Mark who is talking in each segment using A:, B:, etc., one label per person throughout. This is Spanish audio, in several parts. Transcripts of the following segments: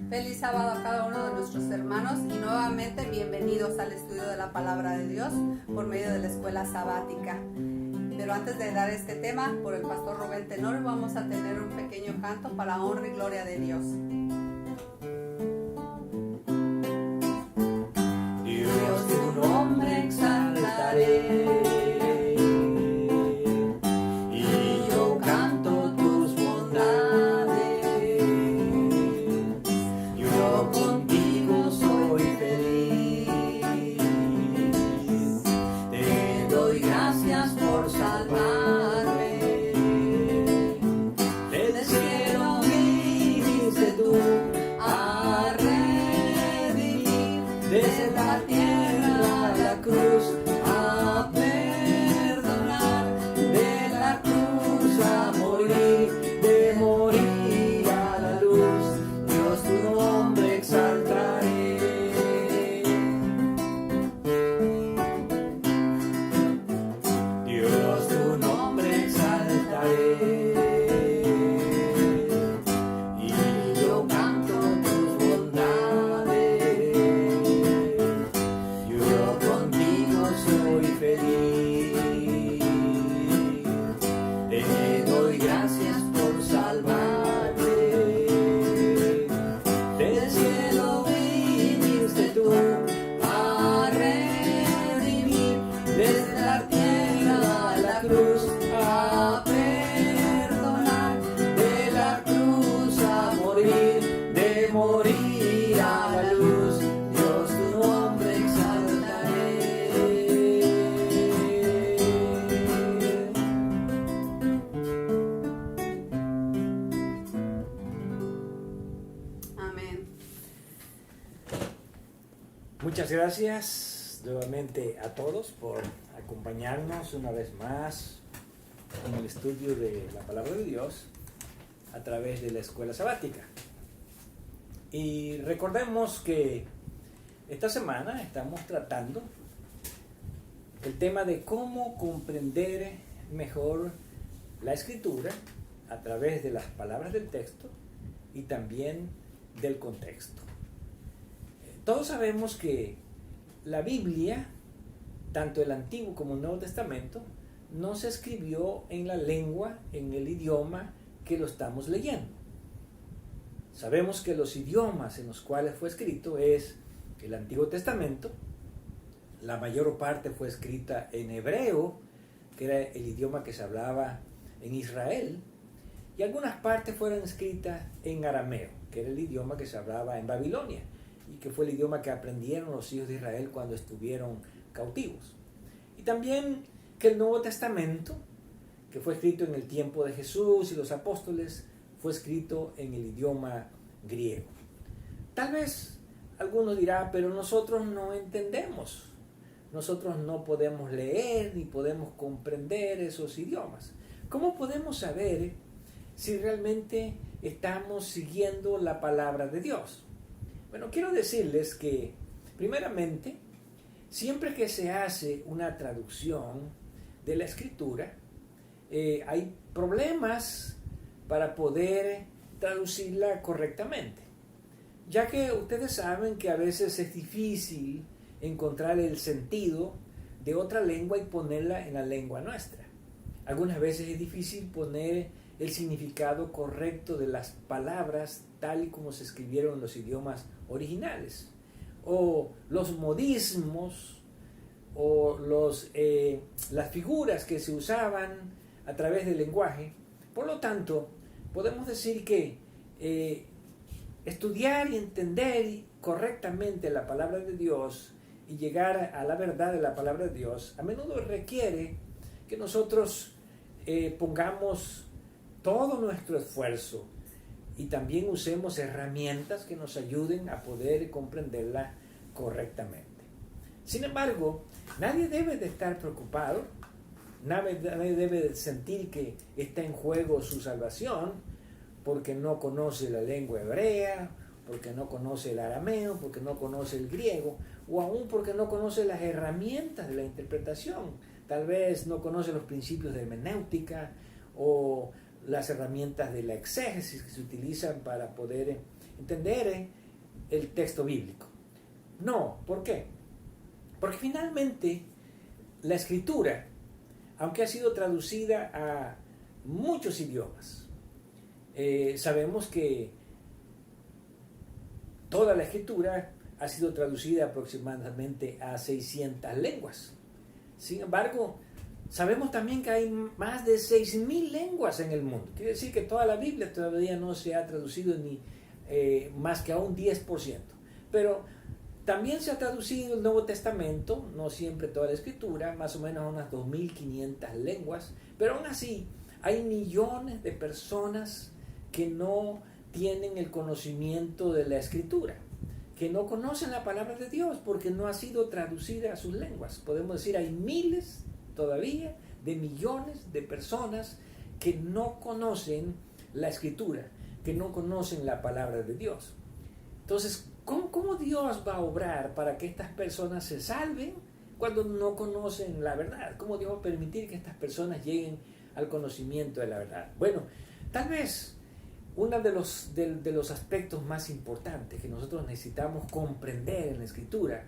A: Feliz sábado a cada uno de nuestros hermanos y nuevamente bienvenidos al estudio de la palabra de Dios por medio de la escuela sabática. Pero antes de dar este tema por el pastor Rubén Tenorio, vamos a tener un pequeño canto para honra y gloria de Dios.
B: Dios, tu nombre exaltaré. Desde la tierra a la cruz a perdonar, de la cruz a morir, de morir a la luz, Dios tu nombre exaltaré. Dios tu nombre exaltaré. Morir a la luz, Dios tu nombre exaltaré.
A: Amén.
C: Muchas gracias nuevamente a todos por acompañarnos una vez más en el estudio de la palabra de Dios a través de la escuela sabática. Y recordemos que esta semana estamos tratando el tema de cómo comprender mejor la escritura a través de las palabras del texto y también del contexto. Todos sabemos que la Biblia, tanto el Antiguo como el Nuevo Testamento, no se escribió en la lengua, en el idioma que lo estamos leyendo. Sabemos que los idiomas en los cuales fue escrito es el Antiguo Testamento. La mayor parte fue escrita en hebreo, que era el idioma que se hablaba en Israel, y algunas partes fueron escritas en arameo, que era el idioma que se hablaba en Babilonia, y que fue el idioma que aprendieron los hijos de Israel cuando estuvieron cautivos. Y también que el Nuevo Testamento, que fue escrito en el tiempo de Jesús y los apóstoles, fue escrito en el idioma griego. Tal vez algunos dirán, pero nosotros no entendemos, nosotros no podemos leer ni podemos comprender esos idiomas. ¿Cómo podemos saber si realmente estamos siguiendo la palabra de Dios? Bueno, quiero decirles que, primeramente, siempre que se hace una traducción de la escritura, hay problemas para poder traducirla correctamente, ya que ustedes saben que a veces es difícil encontrar el sentido de otra lengua y ponerla en la lengua nuestra. Algunas veces es difícil poner el significado correcto de las palabras tal y como se escribieron en los idiomas originales, o los modismos o las figuras que se usaban a través del lenguaje. Por lo tanto, podemos decir que estudiar y entender correctamente la palabra de Dios y llegar a la verdad de la palabra de Dios a menudo requiere que nosotros pongamos todo nuestro esfuerzo y también usemos herramientas que nos ayuden a poder comprenderla correctamente. Sin embargo, nadie debe de estar preocupado, nadie debe de sentir que está en juego su salvación porque no conoce la lengua hebrea, porque no conoce el arameo, porque no conoce el griego, o aún porque no conoce las herramientas de la interpretación. Tal vez no conoce los principios de hermenéutica o las herramientas de la exégesis que se utilizan para poder entender el texto bíblico. No, ¿por qué? Porque finalmente la Escritura, aunque ha sido traducida a muchos idiomas, sabemos que toda la Escritura ha sido traducida aproximadamente a 600 lenguas. Sin embargo, sabemos también que hay más de 6.000 lenguas en el mundo. Quiere decir que toda la Biblia todavía no se ha traducido ni más que a un 10%. Pero también se ha traducido el Nuevo Testamento, no siempre toda la Escritura, más o menos a unas 2.500 lenguas. Pero aún así, hay millones de personas que no tienen el conocimiento de la Escritura, que no conocen la palabra de Dios porque no ha sido traducida a sus lenguas. Podemos decir, hay miles todavía de millones de personas que no conocen la Escritura, que no conocen la palabra de Dios. Entonces, ¿cómo Dios va a obrar para que estas personas se salven cuando no conocen la verdad? ¿Cómo Dios va a permitir que estas personas lleguen al conocimiento de la verdad? Bueno, tal vez uno de los aspectos más importantes que nosotros necesitamos comprender en la Escritura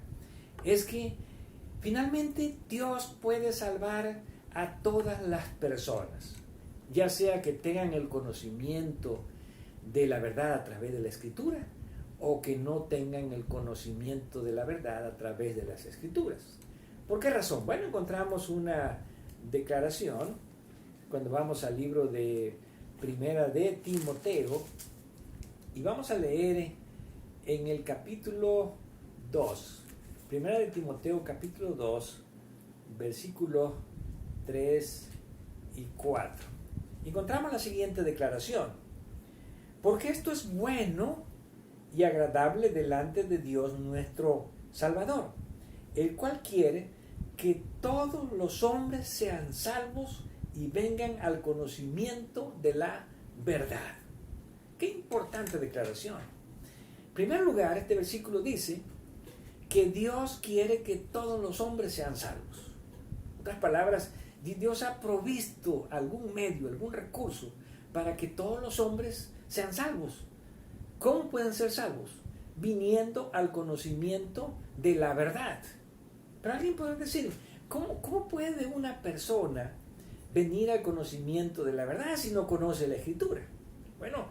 C: es que finalmente Dios puede salvar a todas las personas, ya sea que tengan el conocimiento de la verdad a través de la Escritura o que no tengan el conocimiento de la verdad a través de las Escrituras. ¿Por qué razón? Bueno, encontramos una declaración cuando vamos al libro de Primera de Timoteo y vamos a leer en el capítulo 2. Primera de Timoteo capítulo 2, versículos 3 y 4. Encontramos la siguiente declaración: porque esto es bueno y agradable delante de Dios nuestro Salvador, el cual quiere que todos los hombres sean salvos y vengan al conocimiento de la verdad. Qué importante declaración. En primer lugar, este versículo dice que Dios quiere que todos los hombres sean salvos. En otras palabras, Dios ha provisto algún medio, algún recurso para que todos los hombres sean salvos. ¿Cómo pueden ser salvos? Viniendo al conocimiento de la verdad. Pero alguien puede decir, ¿cómo puede una persona venir al conocimiento de la verdad si no conoce la Escritura? Bueno,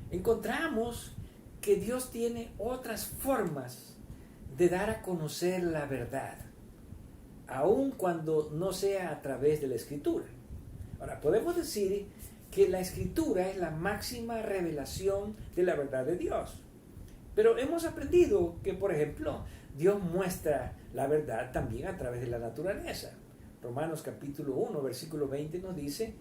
C: encontramos que Dios tiene otras formas de dar a conocer la verdad, aun cuando no sea a través de la Escritura. Ahora, podemos decir que la Escritura es la máxima revelación de la verdad de Dios. Pero hemos aprendido que, por ejemplo, Dios muestra la verdad también a través de la naturaleza. Romanos capítulo 1, versículo 20 nos dice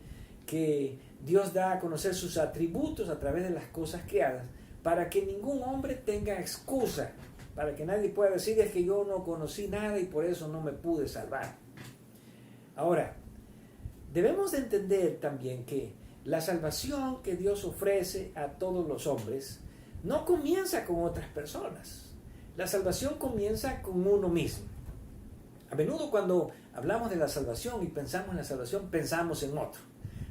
C: que Dios da a conocer sus atributos a través de las cosas creadas para que ningún hombre tenga excusa, para que nadie pueda decir es que yo no conocí nada y por eso no me pude salvar. Ahora, debemos de entender también que la salvación que Dios ofrece a todos los hombres no comienza con otras personas. La salvación comienza con uno mismo. A menudo cuando hablamos de la salvación y pensamos en la salvación, pensamos en otro.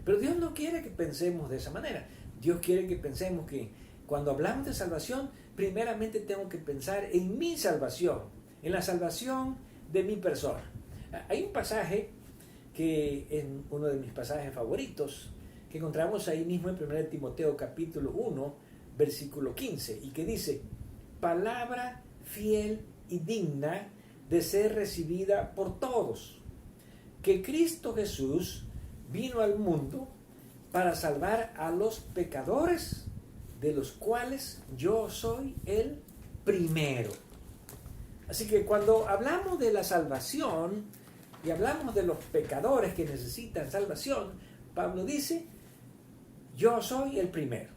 C: Pero Dios no quiere que pensemos de esa manera. Dios quiere que pensemos que cuando hablamos de salvación, primeramente tengo que pensar en mi salvación, en la salvación de mi persona. Hay un pasaje que es uno de mis pasajes favoritos, que encontramos ahí mismo en 1 Timoteo capítulo 1, versículo 15, y que dice: palabra fiel y digna de ser recibida por todos, que Cristo Jesús vino al mundo para salvar a los pecadores, de los cuales yo soy el primero. Así que cuando hablamos de la salvación y hablamos de los pecadores que necesitan salvación, Pablo dice: yo soy el primero.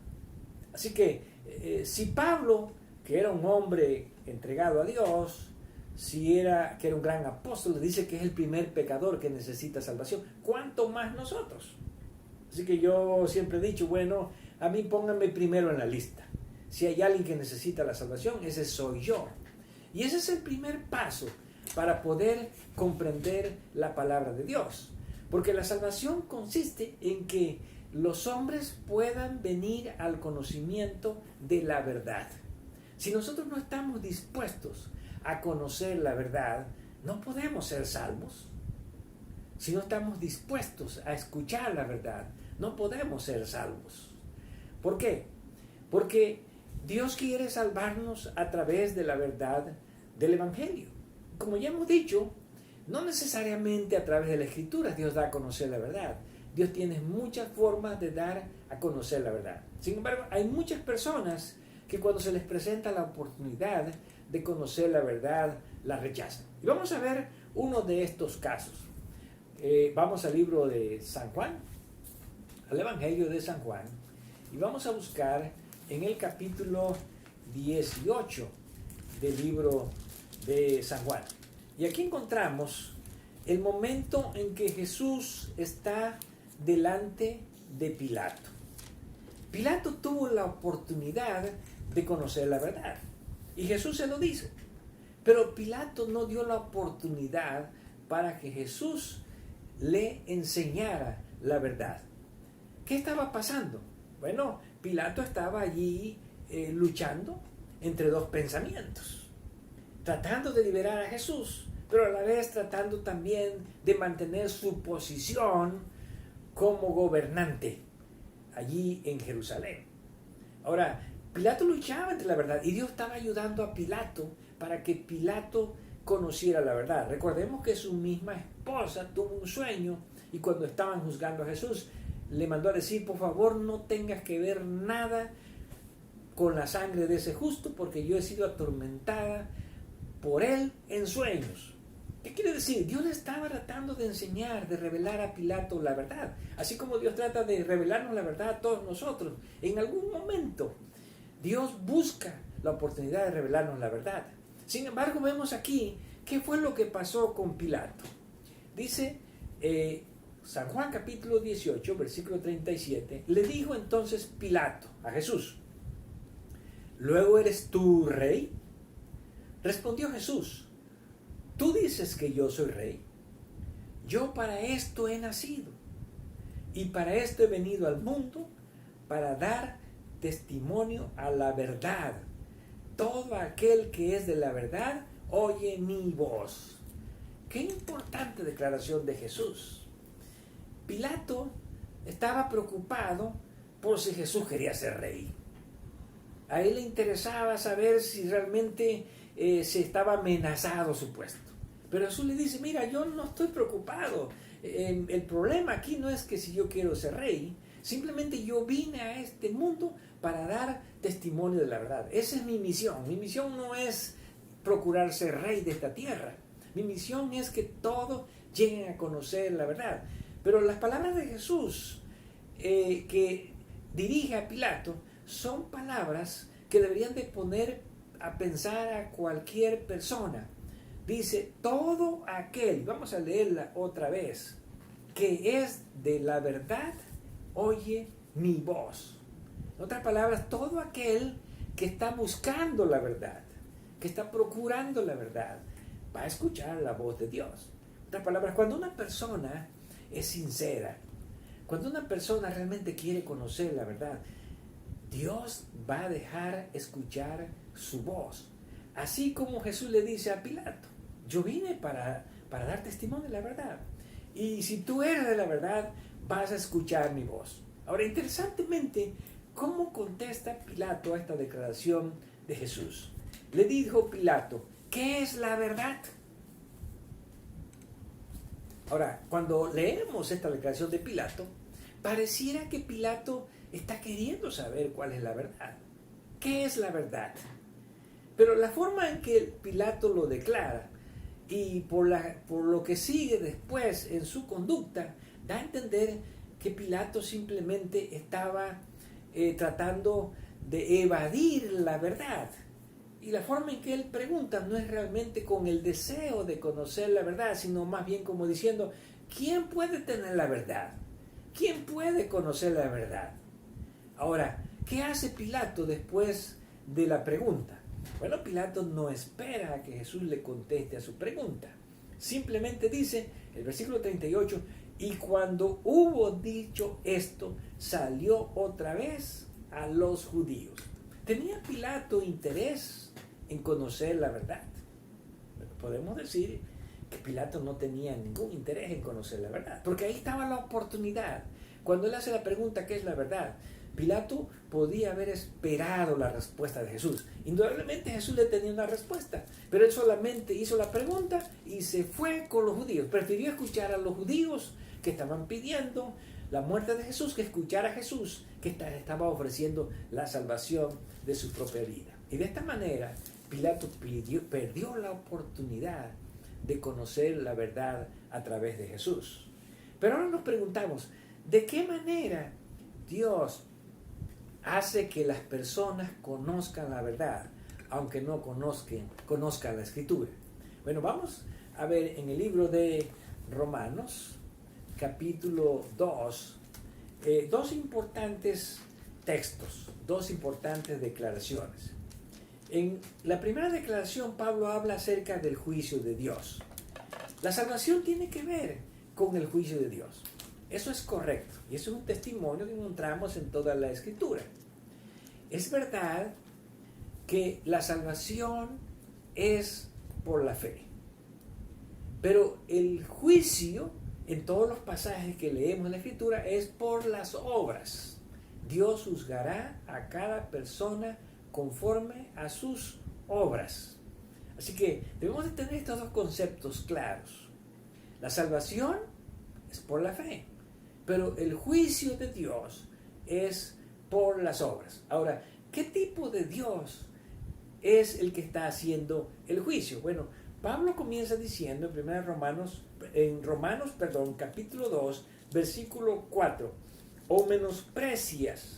C: Así que si Pablo, que era un hombre entregado a Dios, que era un gran apóstol, dice que es el primer pecador que necesita salvación, ¿cuánto más nosotros? Así que yo siempre he dicho, bueno, a mí pónganme primero en la lista. Si hay alguien que necesita la salvación, ese soy yo. Y ese es el primer paso para poder comprender la palabra de Dios. Porque la salvación consiste en que los hombres puedan venir al conocimiento de la verdad. Si nosotros no estamos dispuestos a conocer la verdad, no podemos ser salvos. Si no estamos dispuestos a escuchar la verdad, no podemos ser salvos. ¿Por qué? Porque Dios quiere salvarnos a través de la verdad del Evangelio. Como ya hemos dicho, no necesariamente a través de la Escritura Dios da a conocer la verdad. Dios tiene muchas formas de dar a conocer la verdad. Sin embargo, hay muchas personas que cuando se les presenta la oportunidad de conocer la verdad, la rechazan. Y vamos a ver uno de estos casos. Vamos al libro de San Juan, al Evangelio de San Juan, y vamos a buscar en el capítulo 18 del libro de San Juan. Y aquí encontramos el momento en que Jesús está delante de Pilato. Pilato tuvo la oportunidad de conocer la verdad y Jesús se lo dice, pero Pilato no dio la oportunidad para que Jesús le enseñara la verdad. ¿Qué estaba pasando? Bueno, Pilato estaba allí luchando entre dos pensamientos, tratando de liberar a Jesús, pero a la vez tratando también de mantener su posición como gobernante allí en Jerusalén. Ahora, Pilato luchaba entre la verdad y Dios estaba ayudando a Pilato para que Pilato conociera la verdad. Recordemos que su misma esposa tuvo un sueño y cuando estaban juzgando a Jesús le mandó a decir: por favor, no tengas que ver nada con la sangre de ese justo, porque yo he sido atormentada por él en sueños. ¿Qué quiere decir? Dios le estaba tratando de enseñar, de revelar a Pilato la verdad, así como Dios trata de revelarnos la verdad a todos nosotros. En algún momento Dios busca la oportunidad de revelarnos la verdad. Sin embargo, vemos aquí qué fue lo que pasó con Pilato. Dice San Juan capítulo 18, versículo 37, le dijo entonces Pilato a Jesús: ¿luego eres tú rey? Respondió Jesús: tú dices que yo soy rey. Yo para esto he nacido y para esto he venido al mundo, para dar testimonio a la verdad. Todo aquel que es de la verdad oye mi voz. Qué importante declaración de Jesús. Pilato estaba preocupado por si Jesús quería ser rey. A él le interesaba saber si realmente se estaba amenazado su puesto. Pero Jesús le dice: mira, yo no estoy preocupado. El problema aquí no es que si yo quiero ser rey, simplemente yo vine a este mundo para dar testimonio de la verdad. Esa es mi misión. Mi misión no es procurar ser rey de esta tierra. Mi misión es que todos lleguen a conocer la verdad. Pero las palabras de Jesús que dirige a Pilato son palabras que deberían de poner a pensar a cualquier persona. Dice: todo aquel, vamos a leerla otra vez, que es de la verdad, oye mi voz. En otras palabras, todo aquel que está buscando la verdad, que está procurando la verdad, va a escuchar la voz de Dios. En otras palabras, cuando una persona es sincera, cuando una persona realmente quiere conocer la verdad, Dios va a dejar escuchar su voz. Así como Jesús le dice a Pilato: yo vine para dar testimonio de la verdad. Y si tú eres de la verdad, vas a escuchar mi voz. Ahora, interesantemente, ¿cómo contesta Pilato a esta declaración de Jesús? Le dijo Pilato: ¿qué es la verdad? Ahora, cuando leemos esta declaración de Pilato, pareciera que Pilato está queriendo saber cuál es la verdad. ¿Qué es la verdad? Pero la forma en que Pilato lo declara y por lo que sigue después en su conducta, da a entender que Pilato simplemente estaba tratando de evadir la verdad. Y la forma en que él pregunta no es realmente con el deseo de conocer la verdad, sino más bien como diciendo: ¿quién puede tener la verdad? ¿Quién puede conocer la verdad? Ahora, ¿qué hace Pilato después de la pregunta? Bueno, Pilato no espera a que Jesús le conteste a su pregunta. Simplemente dice, el versículo 38, Y cuando hubo dicho esto, salió otra vez a los judíos. ¿Tenía Pilato interés en conocer la verdad? Podemos decir que Pilato no tenía ningún interés en conocer la verdad, porque ahí estaba la oportunidad. Cuando él hace la pregunta, ¿qué es la verdad?, Pilato podía haber esperado la respuesta de Jesús. Indudablemente Jesús le tenía una respuesta, pero él solamente hizo la pregunta y se fue con los judíos. Prefirió escuchar a los judíos que estaban pidiendo la muerte de Jesús que escuchar a Jesús que estaba ofreciendo la salvación de su propia vida. Y de esta manera Pilato perdió la oportunidad de conocer la verdad a través de Jesús. Pero ahora nos preguntamos, ¿de qué manera Dios hace que las personas conozcan la verdad, aunque no conozcan la Escritura? Bueno, vamos a ver en el libro de Romanos, capítulo 2, dos importantes textos, dos importantes declaraciones. En la primera declaración, Pablo habla acerca del juicio de Dios. La salvación tiene que ver con el juicio de Dios. Eso es correcto. Y eso es un testimonio que encontramos en toda la Escritura. Es verdad que la salvación es por la fe. Pero el juicio, en todos los pasajes que leemos en la Escritura, es por las obras. Dios juzgará a cada persona conforme a sus obras. Así que debemos de tener estos dos conceptos claros. La salvación es por la fe, pero el juicio de Dios es por las obras. Ahora, ¿qué tipo de Dios es el que está haciendo el juicio? Bueno, Pablo comienza diciendo en Romanos, capítulo 2, versículo 4, o menosprecias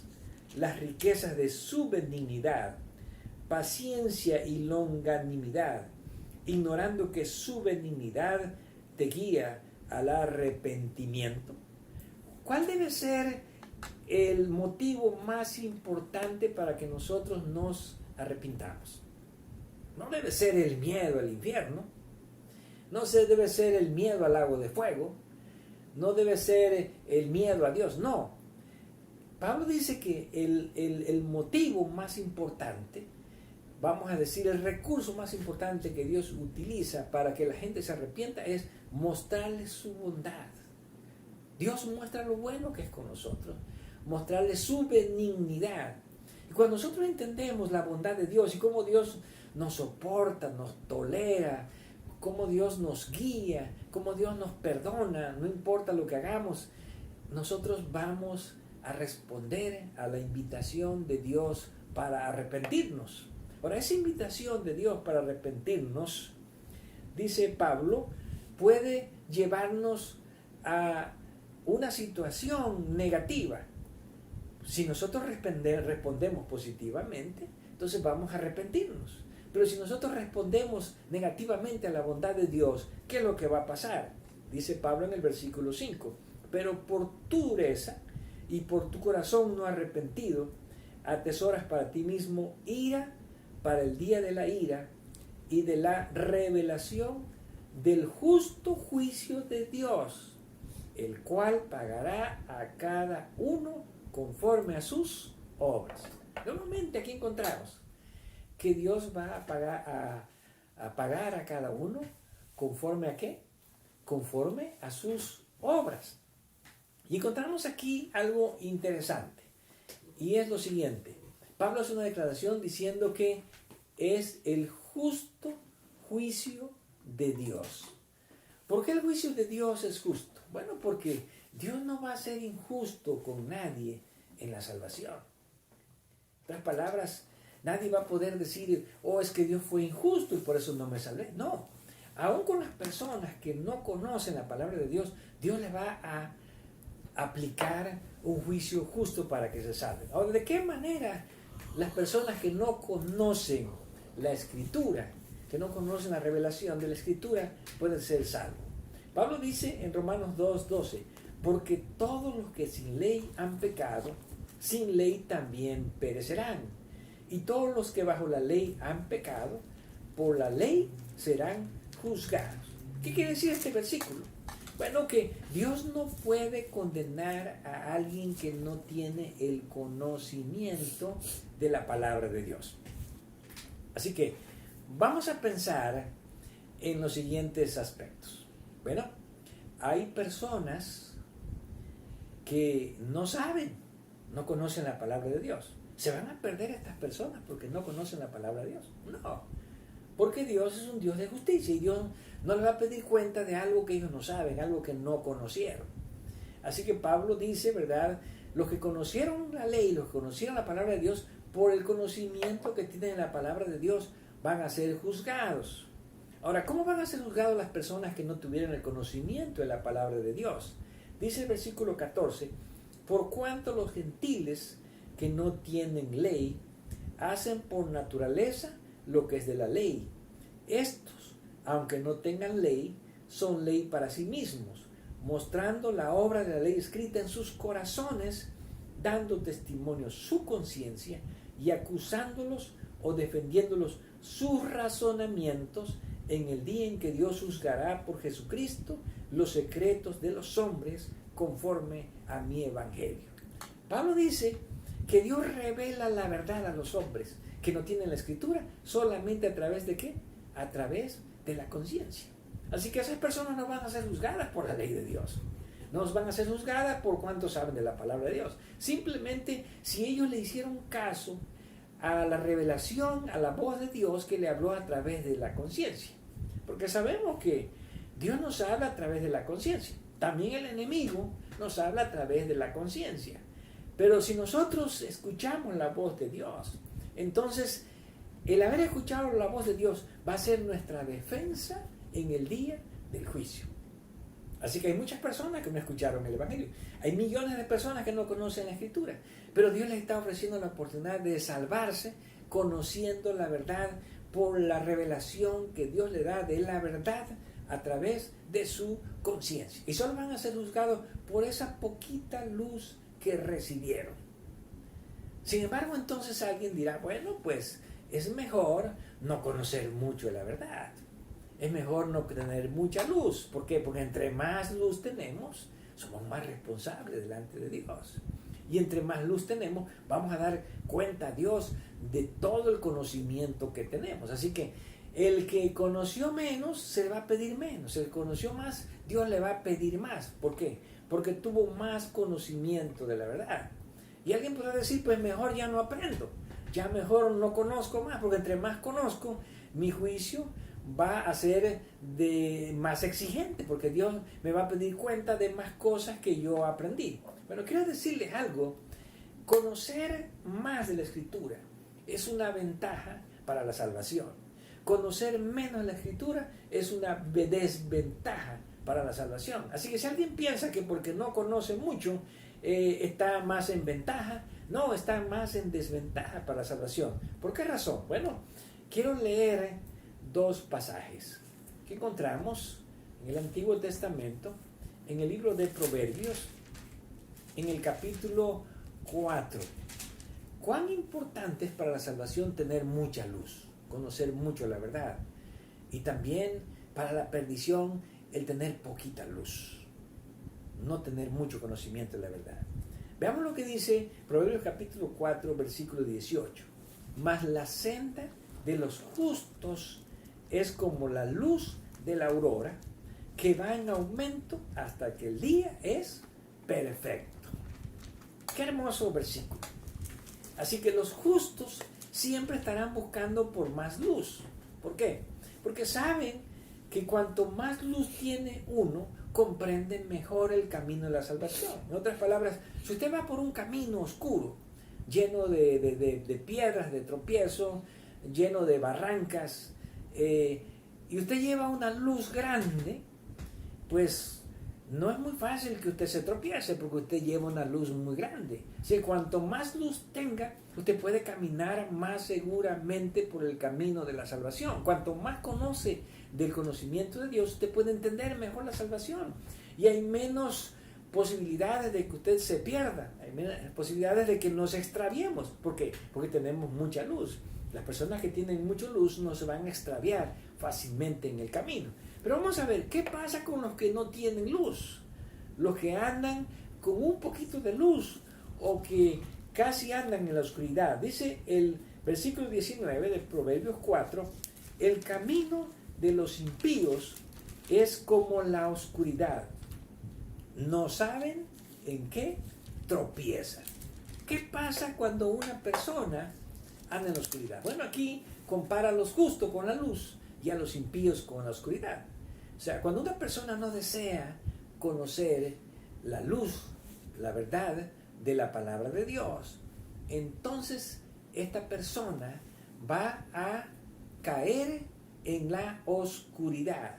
C: las riquezas de su benignidad, paciencia y longanimidad, ignorando que su benignidad te guía al arrepentimiento. ¿Cuál debe ser el motivo más importante para que nosotros nos arrepintamos? No debe ser el miedo al infierno, no debe ser el miedo al lago de fuego, no debe ser el miedo a Dios, no. Pablo dice que el motivo más importante, vamos a decir, el recurso más importante que Dios utiliza para que la gente se arrepienta es mostrarle su bondad. Dios muestra lo bueno que es con nosotros, mostrarle su benignidad. Y cuando nosotros entendemos la bondad de Dios y cómo Dios nos soporta, nos tolera, cómo Dios nos guía, cómo Dios nos perdona, no importa lo que hagamos, nosotros vamos a responder a la invitación de Dios para arrepentirnos. Ahora, esa invitación de Dios para arrepentirnos, dice Pablo, puede llevarnos a una situación negativa. Si nosotros respondemos positivamente, entonces vamos a arrepentirnos. Pero si nosotros respondemos negativamente a la bondad de Dios, ¿qué es lo que va a pasar? Dice Pablo en el versículo 5, pero por tu dureza y por tu corazón no arrepentido, atesoras para ti mismo ira para el día de la ira y de la revelación del justo juicio de Dios, el cual pagará a cada uno conforme a sus obras. Nuevamente aquí encontramos que Dios va a pagar a cada uno conforme a ¿qué? Conforme a sus obras. Y encontramos aquí algo interesante, y es lo siguiente. Pablo hace una declaración diciendo que es el justo juicio de Dios. ¿Por qué el juicio de Dios es justo? Bueno, porque Dios no va a ser injusto con nadie en la salvación. En otras palabras, nadie va a poder decir, oh, es que Dios fue injusto y por eso no me salvé. No, aún con las personas que no conocen la palabra de Dios, Dios les va a aplicar un juicio justo para que se salven. Ahora, ¿de qué manera las personas que no conocen la Escritura, que no conocen la revelación de la Escritura, pueden ser salvos? Pablo dice en Romanos 2:12, porque todos los que sin ley han pecado, sin ley también perecerán. Y todos los que bajo la ley han pecado, por la ley serán juzgados. ¿Qué quiere decir este versículo? Bueno, que Dios no puede condenar a alguien que no tiene el conocimiento de la palabra de Dios. Así que vamos a pensar en los siguientes aspectos. Bueno, hay personas que no saben, no conocen la palabra de Dios. ¿Se van a perder estas personas porque no conocen la palabra de Dios? No, porque Dios es un Dios de justicia y Dios no les va a pedir cuenta de algo que ellos no saben, algo que no conocieron. Así que Pablo dice, ¿verdad? Los que conocieron la ley, los que conocieron la palabra de Dios, por el conocimiento que tienen de la palabra de Dios, van a ser juzgados. Ahora, ¿cómo van a ser juzgados las personas que no tuvieron el conocimiento de la palabra de Dios? Dice el versículo 14, por cuanto los gentiles que no tienen ley hacen por naturaleza lo que es de la ley. Estos, aunque no tengan ley, son ley para sí mismos, mostrando la obra de la ley escrita en sus corazones, dando testimonio su conciencia y acusándolos o defendiéndolos sus razonamientos en el día en que Dios juzgará por Jesucristo los secretos de los hombres conforme a mi evangelio. Pablo dice que Dios revela la verdad a los hombres que no tienen la escritura solamente a través de ¿qué? A través de la conciencia. Así que esas personas no van a ser juzgadas por la ley de Dios. No van a ser juzgadas por cuánto saben de la palabra de Dios. Simplemente si ellos le hicieron caso a la revelación, a la voz de Dios que le habló a través de la conciencia. Porque sabemos que Dios nos habla a través de la conciencia. También el enemigo nos habla a través de la conciencia. Pero si nosotros escuchamos la voz de Dios, entonces el haber escuchado la voz de Dios va a ser nuestra defensa en el día del juicio. Así que hay muchas personas que no escucharon el Evangelio. Hay millones de personas que no conocen la Escritura. Pero Dios les está ofreciendo la oportunidad de salvarse conociendo la verdad por la revelación que Dios le da de la verdad a través de su conciencia. Y solo van a ser juzgados por esa poquita luz que recibieron. Sin embargo, entonces alguien dirá, bueno, pues es mejor no conocer mucho de la verdad. Es mejor no tener mucha luz. ¿Por qué? Porque entre más luz tenemos, somos más responsables delante de Dios. Y entre más luz tenemos, vamos a dar cuenta a Dios de todo el conocimiento que tenemos. Así que el que conoció menos, se le va a pedir menos. El que conoció más, Dios le va a pedir más. ¿Por qué? Porque tuvo más conocimiento de la verdad. Y alguien podrá decir, pues mejor ya no aprendo. Ya mejor no conozco más, porque entre más conozco, mi juicio va a ser más exigente, porque Dios me va a pedir cuenta de más cosas que yo aprendí. Bueno, quiero decirles algo. Conocer más de la Escritura es una ventaja para la salvación. Conocer menos de la Escritura es una desventaja para la salvación. Así que si alguien piensa que porque no conoce mucho está más en ventaja, no, está más en desventaja para la salvación. ¿Por qué razón? Bueno, quiero leer dos pasajes que encontramos en el Antiguo Testamento, en el libro de Proverbios, en el capítulo 4. ¿Cuán importante es para la salvación tener mucha luz, conocer mucho la verdad? Y también para la perdición el tener poquita luz, no tener mucho conocimiento de la verdad. Veamos lo que dice Proverbios capítulo 4, versículo 18. Mas la senda de los justos es como la luz de la aurora, que va en aumento hasta que el día es perfecto. Qué hermoso versículo. Así que los justos siempre estarán buscando por más luz. ¿Por qué? Porque saben que cuanto más luz tiene uno, comprende mejor el camino de la salvación. En otras palabras, si usted va por un camino oscuro, lleno de piedras, de tropiezo, lleno de barrancas, y usted lleva una luz grande, pues no es muy fácil que usted se tropiece porque usted lleva una luz muy grande. Si cuanto más luz tenga, usted puede caminar más seguramente por el camino de la salvación. Cuanto más conoce del conocimiento de Dios, usted puede entender mejor la salvación. Y hay menos posibilidades de que usted se pierda, hay menos posibilidades de que nos extraviemos. ¿Por qué? Porque tenemos mucha luz. Las personas que tienen mucha luz no se van a extraviar fácilmente en el camino. Pero vamos a ver, ¿qué pasa con los que no tienen luz? Los que andan con un poquito de luz o que casi andan en la oscuridad. Dice el versículo 19 de Proverbios 4, el camino de los impíos es como la oscuridad. No saben en qué tropiezan. ¿Qué pasa cuando una persona anda en la oscuridad? Bueno, aquí compara a los justos con la luz y a los impíos con la oscuridad. O sea, cuando una persona no desea conocer la luz, la verdad de la palabra de Dios, entonces esta persona va a caer en la oscuridad.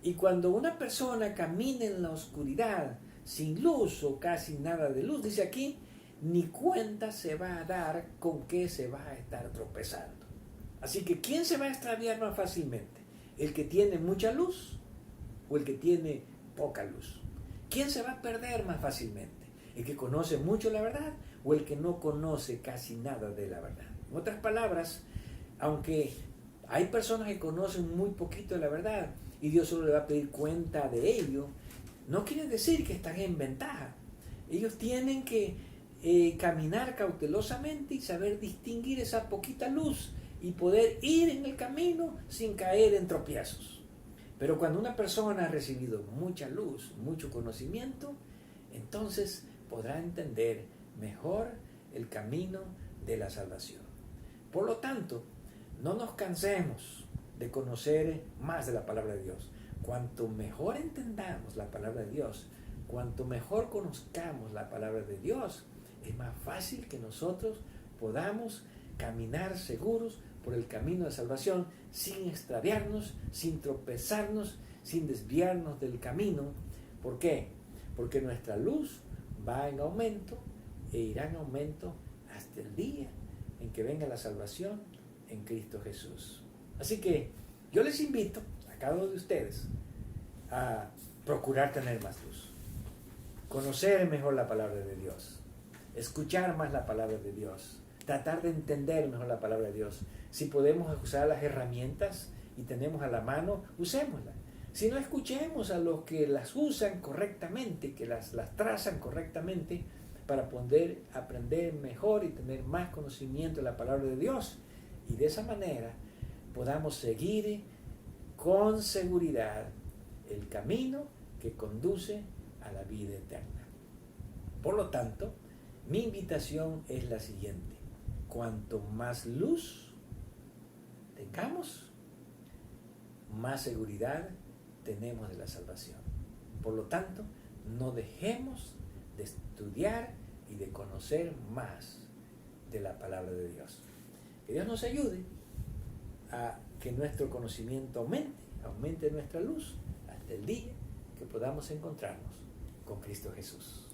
C: Y cuando una persona camina en la oscuridad, sin luz o casi nada de luz, dice aquí, ni cuenta se va a dar con qué se va a estar tropezando. Así que, ¿quién se va a extraviar más fácilmente? ¿El que tiene mucha luz o el que tiene poca luz? ¿Quién se va a perder más fácilmente? ¿El que conoce mucho la verdad o el que no conoce casi nada de la verdad? En otras palabras, aunque hay personas que conocen muy poquito de la verdad y Dios solo le va a pedir cuenta de ello, no quiere decir que están en ventaja. Ellos tienen que caminar cautelosamente y saber distinguir esa poquita luz y poder ir en el camino sin caer en tropiezos. Pero cuando una persona ha recibido mucha luz, mucho conocimiento, entonces podrá entender mejor el camino de la salvación. Por lo tanto, no nos cansemos de conocer más de la palabra de Dios. Cuanto mejor entendamos la palabra de Dios, cuanto mejor conozcamos la palabra de Dios, es más fácil que nosotros podamos caminar seguros por el camino de salvación sin extraviarnos, sin tropezarnos, sin desviarnos del camino. ¿Por qué? Porque nuestra luz va en aumento e irá en aumento hasta el día en que venga la salvación en Cristo Jesús. Así que yo les invito a cada uno de ustedes a procurar tener más luz, conocer mejor la palabra de Dios, escuchar más la palabra de Dios, tratar de entender mejor la palabra de Dios. Si podemos usar las herramientas y tenemos a la mano, usémoslas. Si no, escuchemos a los que las usan correctamente, que las trazan correctamente para poder aprender mejor y tener más conocimiento de la palabra de Dios. Y de esa manera podamos seguir con seguridad el camino que conduce a la vida eterna. Por lo tanto, mi invitación es la siguiente: cuanto más luz tengamos, más seguridad tenemos de la salvación. Por lo tanto, no dejemos de estudiar y de conocer más de la palabra de Dios. Que Dios nos ayude a que nuestro conocimiento aumente nuestra luz hasta el día que podamos encontrarnos con Cristo Jesús.